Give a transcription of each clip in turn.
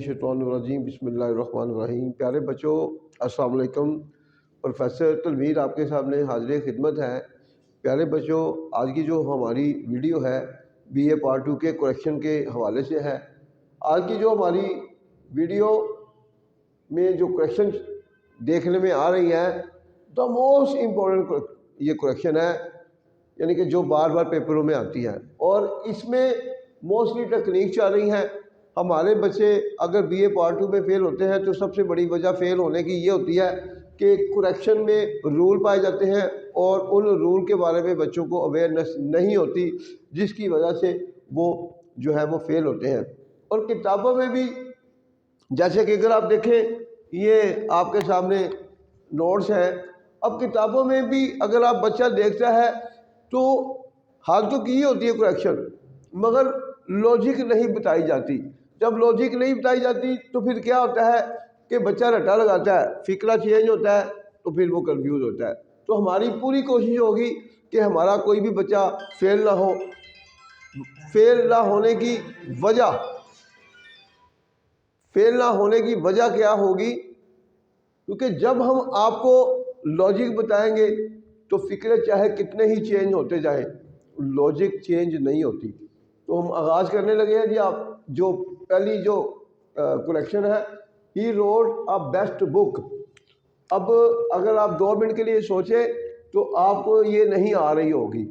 बिस्मिल्लाहिर्रहमानिर्रहीम बिस्मिल्लाहिर्रहमानिर्रहीम। प्यारे बच्चों, अस्सलाम वालेकुम। प्रोफेसर तनवीर आपके सामने हाजिर खिदमत है। प्यारे बच्चों, आज की जो हमारी वीडियो है बीए पार्ट 2 के करेक्शन के हवाले से है। आज की जो हमारी वीडियो में जो करेक्शन देखने में आ रही है, द मोस्ट इम्पोर्टेंट ये करेक्शन है, यानी कि जो बार बार पेपरों में आती है और इसमें मोस्टली टेक्निक चल रही है। हमारे बच्चे अगर बीए पार्ट 2 में फेल होते हैं तो सबसे बड़ी वजह फेल होने की ये होती है कि करेक्शन में रूल पाए जाते हैं और उन रूल के बारे में बच्चों को अवेयरनेस नहीं होती, जिसकी वजह से वो जो है वो फेल होते हैं। और किताबों में भी, जैसे कि अगर आप देखें, ये आपके सामने नोट्स हैं। अब किताबों में भी अगर आप बच्चा देखता है तो हाल तो की होती है करेक्शन, मगर लॉजिक नहीं बताई जाती। जब लॉजिक नहीं बताई जाती तो फिर क्या होता है कि बच्चा रट्टा लगाता है, फिक्रा चेंज होता है, तो फिर वो कंफ्यूज होता है। तो हमारी पूरी कोशिश होगी कि हमारा कोई भी बच्चा फेल ना हो। फेल ना होने की वजह क्या होगी? क्योंकि जब हम आपको लॉजिक बताएंगे तो फिक्रे चाहे कितने ही चेंज होते जाएं, लॉजिक चेंज नहीं होती। तो हम आगाज़ करने लगे हैं जी। आप जो पहली जो करेक्शन है, ही रोड अ बेस्ट बुक। अब अगर आप 2 मिनट के लिए सोचें तो आपको ये नहीं आ रही होगी,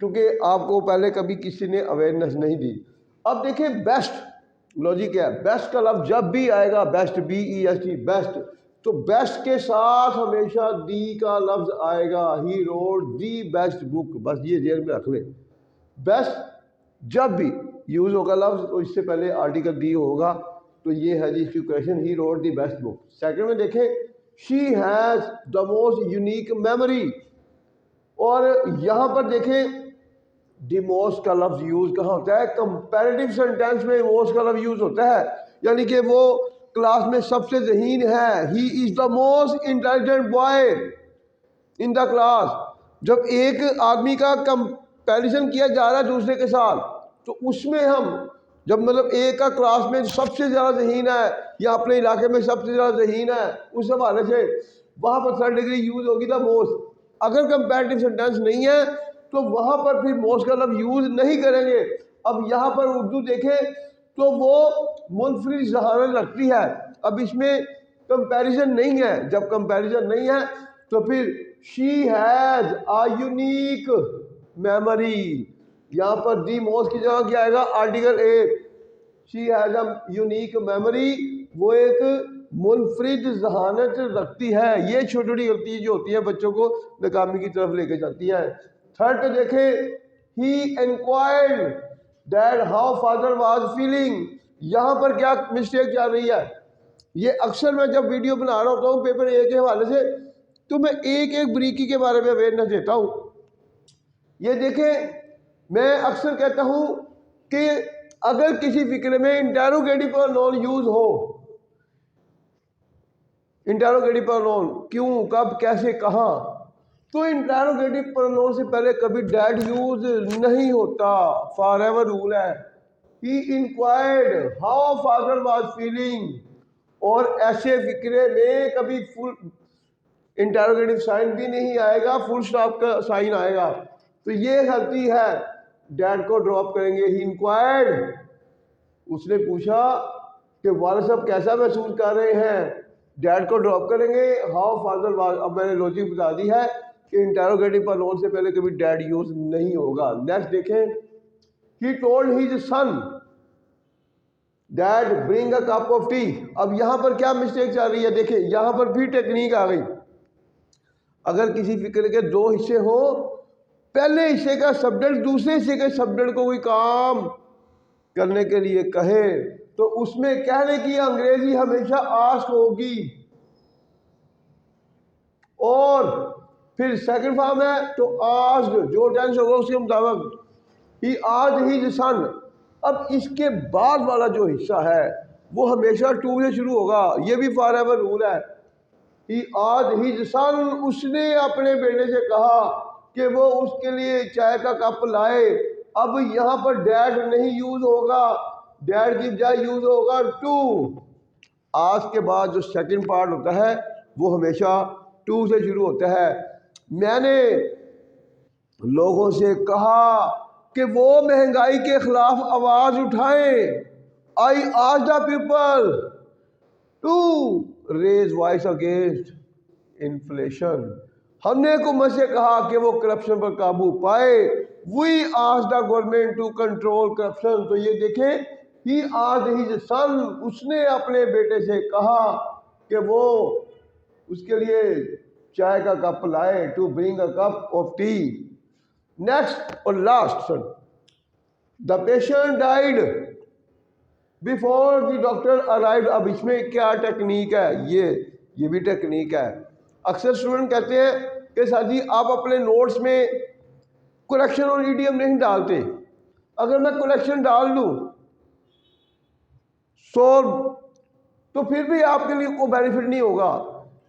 क्योंकि आपको पहले कभी किसी ने अवेयरनेस नहीं दी। अब देखिए, बेस्ट लॉजिक क्या है। बेस्ट का लफ्ज़ जब भी आएगा, बेस्ट BEST बेस्ट, तो बेस्ट के साथ हमेशा दी का लफ्ज़ आएगा। ही रोड दी बेस्ट बुक, बस ये जेल में रख ले। बेस्ट जब भी यूज़ होगा लफ्ज़ तो इससे पहले आर्टिकल दी होगा। तो ये है जी इसकी question, he road the best book. Second में देखें, she has the most unique memory. और यहाँ पर देखें, द मोस्ट का लफ्ज़ यूज़ कहाँ होता है? कंपैरेटिव सेंटेंस में मोस्ट का लफ्ज़ यूज़ होता है, यानी कि वो क्लास में सबसे ज़हीन है। He is the most intelligent boy in the class. जब एक आदमी का कंपैरिजन किया जा रहा है दूसरे के साथ, तो उसमें हम जब मतलब एक का क्लास में सबसे ज़्यादा ज़हीन है या अपने इलाके में सबसे ज़्यादा ज़हीन है, उस हवाले से वहाँ पर थर्ड डिग्री यूज़ होगी द मोस्ट। अगर कंपैरेटिव सेंटेंस नहीं है तो वहाँ पर फिर मोस्ट का लफ्ज़ यूज़ नहीं करेंगे। अब यहाँ पर उर्दू देखें तो वो मुनफरिद ज़हानत रखती है। अब इसमें कंपैरिजन नहीं है। जब कंपैरिजन नहीं है तो फिर she has a unique memory. यहाँ पर दी मोस्ट की जगह क्या आएगा? Article a. She has a unique memory, वो एक मुनफरिद जहानत रखती है। ये छोटी छोटी गलती जो होती है बच्चों को नाकामी की तरफ लेके जाती है। थर्ड पे देखें, he inquired that how father was feeling. यहाँ पर क्या मिस्टेक चल रही है? ये अक्सर मैं जब वीडियो बना रहा होता हूँ पेपर ए के हवाले से, तो मैं एक एक बारीकी के बारे में अवेयरनेस देता हूँ। ये देखें, मैं अक्सर कहता हूँ कि अगर किसी फिक्रे में इंटेरोगेटिव प्रोनाउन यूज हो, इंटेरोगेटिव प्रोनाउन क्यों, कब, कैसे, कहाँ, तो इंटेरोगेटिव प्रोनाउन से पहले कभी डैड यूज नहीं होता। फॉरएवर रूल है। He inquired how father was feeling, और ऐसे फिक्रे में कभी फुल इंटेरोगेटिव साइन भी नहीं आएगा, फुल स्टॉप का साइन आएगा। तो ये गलती है, डैड को ड्रॉप करेंगे। ही इंक्वायर्ड, उसने पूछा कि वाले साहब कैसा महसूस कर रहे हैं, डैड को ड्रॉप करेंगे। हाउ फादर वाज, अब मैंने लॉजिक बता दी है कि इंटेरोगेटिव प्रोनाउन से पहले कभी डैड यूज नहीं होगा। नेक्स्ट देखें, he told his son dad bring a cup of T. अब यहाँ पर क्या मिस्टेक चल रही है? देखिए, यहाँ पर भी टेक्निक आ गई। अगर किसी फिक्र के 2 हिस्से हो, पहले हिस्से का सब्जेक्ट दूसरे हिस्से के सब्जेक्ट को कोई काम करने के लिए कहे तो उसमें कहने की अंग्रेजी हमेशा आस्क होगी। और फिर सेकंड फॉर्म है तो आस्क, जो टेंस होगा उसके मुताबिक। He asked his son. अब इसके बाद वाला जो हिस्सा है वो हमेशा टू से शुरू होगा। ये भी फॉरएवर रूल है। ही आस्क्ड हिज सन, उसने अपने बेटे से कहा कि वो उसके लिए चाय का कप लाए। अब यहाँ पर डैड नहीं यूज होगा, डेट की बजाय यूज होगा टू। आज के बाद जो सेकंड पार्ट होता है वो हमेशा टू से शुरू होता है। मैंने लोगों से कहा कि वो महंगाई के खिलाफ आवाज उठाएं। I urge the people to raise voice against inflation. हमने हुकूमत से कहा कि वो करप्शन पर काबू पाए। We urge the government to control corruption. तो ये देखें, ही आज हिज सन, उसने अपने बेटे से कहा कि वो उसके लिए चाय का कप लाए, to bring a cup of tea. Next और लास्ट सन, the patient died before the doctor arrived. अब इसमें क्या टेक्निक है, ये भी टेक्निक है। अक्सर स्टूडेंट कहते हैं कि सर जी आप अपने नोट्स में करेक्शन और ईडीएम नहीं डालते। अगर मैं करेक्शन डाल दूं तो फिर भी आपके लिए कोई बेनिफिट नहीं होगा,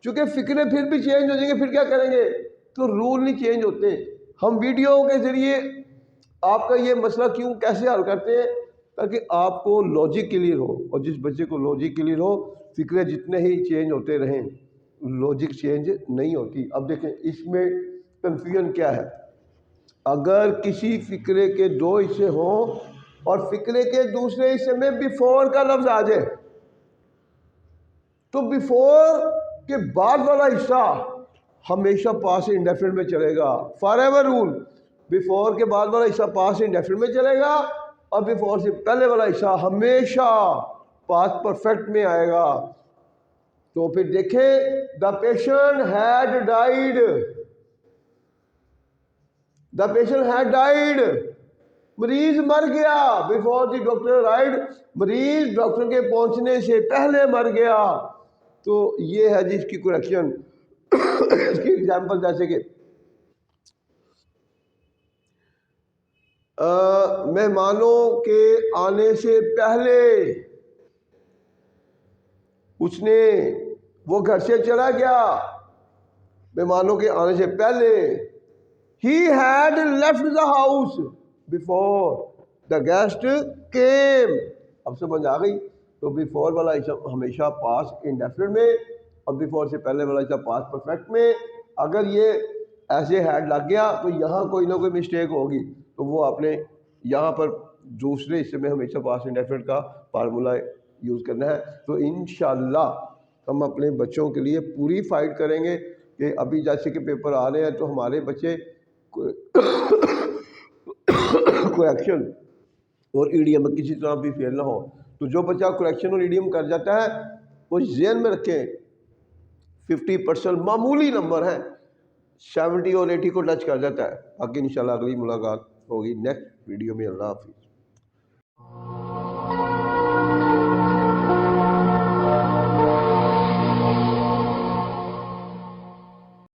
क्योंकि फिक्रें फिर भी चेंज हो जाएंगे। फिर क्या करेंगे, तो रूल नहीं चेंज होते। हम वीडियो के जरिए आपका ये मसला क्यों कैसे हल करते हैं, ताकि आपको लॉजिक क्लियर हो, और जिस बच्चे को लॉजिक क्लियर हो, फिक्रें जितने ही चेंज होते रहें, लॉजिक चेंज नहीं होती। अब देखें इसमें कन्फ्यूजन क्या है। अगर किसी फिक्रे के दो हिस्से हों और फिक्रे के दूसरे हिस्से में बिफोर का लफ्ज आ जाए, तो बिफोर के बाद वाला हिस्सा हमेशा पास इंडेफिनिट में चलेगा। फॉर एवर रूल, बिफोर के बाद वाला हिस्सा पास इंडेफिनिट में चलेगा, और बिफोर से पहले वाला हिस्सा हमेशा पास परफेक्ट में आएगा। तो फिर देखें, the patient had died, the patient had died, मरीज मर गया। बिफोर द डॉक्टर अराइव्ड, मरीज डॉक्टर के पहुंचने से पहले मर गया। तो ये है जिसकी करेक्शन। इसकी एग्जांपल जैसे कि मेहमानों के आने से पहले उसने वो घर से चला गया। मेहमानों के आने से पहले, he had left the house before the guest came। अब समझ आ गई। तो बिफोर वाला हमेशा पास इंडेफिनिट में, और बिफोर से पहले वाला पास परफेक्ट में। अगर ये ऐसे हैड लग गया तो यहाँ कोई ना कोई मिस्टेक होगी, तो वो आपने यहाँ पर दूसरे हिस्से में हमेशा पास इंडेफिनिट का फार्मूला यूज़ करना है। तो इंशाल्लाह हम अपने बच्चों के लिए पूरी फाइट करेंगे कि अभी जैसे कि पेपर आ रहे हैं तो हमारे बच्चे करेक्शन और ईडीएम में किसी तरह भी फेल ना हो। तो जो बच्चा करेक्शन और ईडीएम कर जाता है वो ज़हन में रखें 50% मामूली नंबर है, 70 और 80 को टच कर जाता है। बाकी इंशाल्लाह अगली मुलाकात होगी नेक्स्ट वीडियो में। अल्लाह हाफिज़।